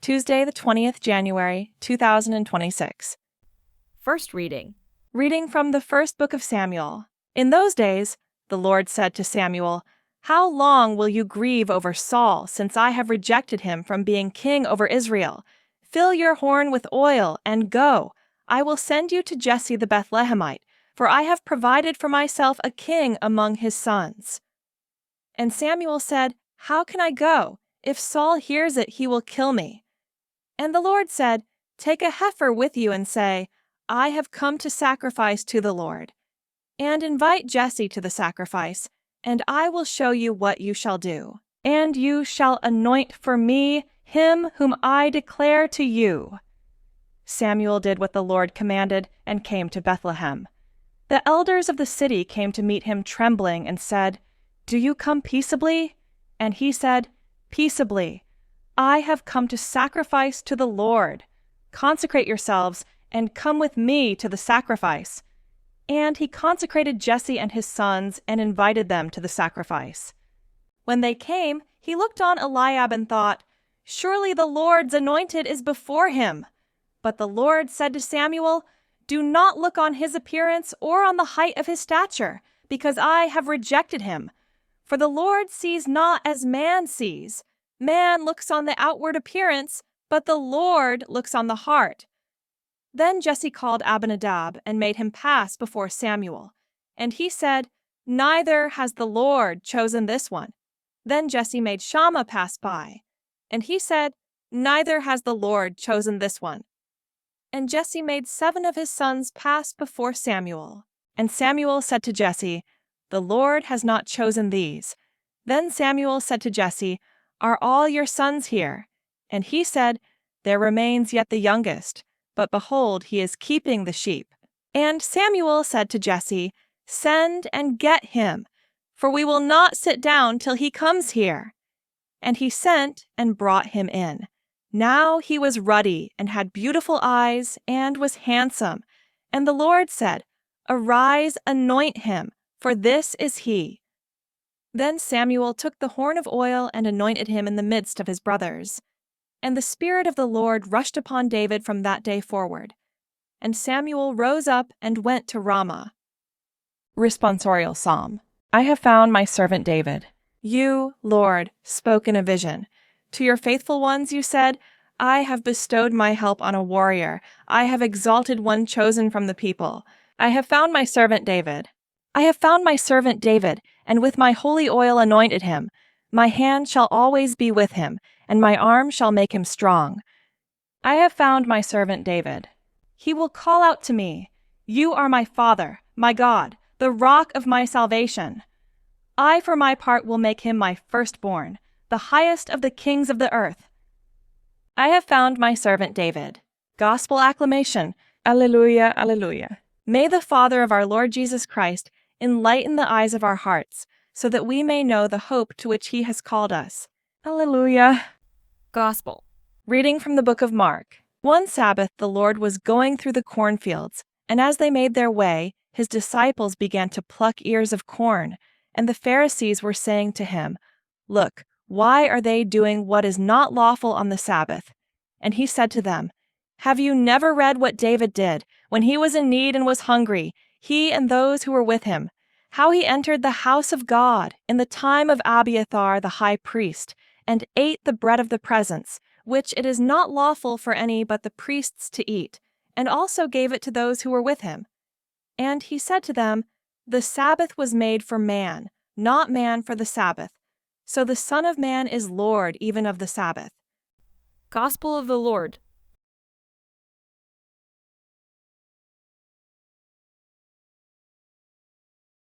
Tuesday, the 20th January, 2026. First reading. Reading from the first book of Samuel. In those days, the Lord said to Samuel, "How long will you grieve over Saul, since I have rejected him from being king over Israel? Fill your horn with oil and go. I will send you to Jesse the Bethlehemite, for I have provided for myself a king among his sons." And Samuel said, "How can I go? If Saul hears it, he will kill me." And the Lord said, "Take a heifer with you and say, 'I have come to sacrifice to the Lord.' And invite Jesse to the sacrifice, and I will show you what you shall do. And you shall anoint for me him whom I declare to you." Samuel did what the Lord commanded and came to Bethlehem. The elders of the city came to meet him trembling and said, "Do you come peaceably?" And he said, "Peaceably. I have come to sacrifice to the Lord. Consecrate yourselves and come with me to the sacrifice." And he consecrated Jesse and his sons and invited them to the sacrifice. When they came, he looked on Eliab and thought, "Surely the Lord's anointed is before him." But the Lord said to Samuel, "Do not look on his appearance or on the height of his stature, because I have rejected him. For the Lord sees not as man sees. Man looks on the outward appearance, but the Lord looks on the heart." Then Jesse called Abinadab and made him pass before Samuel. And he said, "Neither has the Lord chosen this one." Then Jesse made Shammah pass by. And he said, "Neither has the Lord chosen this one." And Jesse made 7 of his sons pass before Samuel. And Samuel said to Jesse, "The Lord has not chosen these." Then Samuel said to Jesse, "Are all your sons here?" And he said, "There remains yet the youngest, but behold, he is keeping the sheep." And Samuel said to Jesse, "Send and get him, for we will not sit down till he comes here." And he sent and brought him in. Now he was ruddy and had beautiful eyes and was handsome. And the Lord said, "Arise, anoint him, for this is he." Then Samuel took the horn of oil and anointed him in the midst of his brothers. And the Spirit of the Lord rushed upon David from that day forward. And Samuel rose up and went to Ramah. Responsorial Psalm. I have found my servant David. You, Lord, spoke in a vision. To your faithful ones you said, "I have bestowed my help on a warrior. I have exalted one chosen from the people. I have found my servant David. I have found my servant David, and with my holy oil anointed him. My hand shall always be with him, and my arm shall make him strong. I have found my servant David. He will call out to me, 'You are my Father, my God, the rock of my salvation.' I, for my part, will make him my firstborn, the highest of the kings of the earth. I have found my servant David. Gospel acclamation. Alleluia, alleluia. May the Father of our Lord Jesus Christ enlighten the eyes of our hearts, so that we may know the hope to which he has called us. Alleluia. Gospel. Reading from the book of Mark. One Sabbath the Lord was going through the cornfields, and as they made their way, his disciples began to pluck ears of corn, and the Pharisees were saying to him, "Look, why are they doing what is not lawful on the Sabbath?" And he said to them, "Have you never read what David did when he was in need and was hungry, he and those who were with him, how he entered the house of God in the time of Abiathar the high priest, and ate the bread of the presence, which it is not lawful for any but the priests to eat, and also gave it to those who were with him? And he said to them, The Sabbath was made for man, not man for the Sabbath. So the Son of Man is Lord even of the Sabbath." Gospel of the Lord.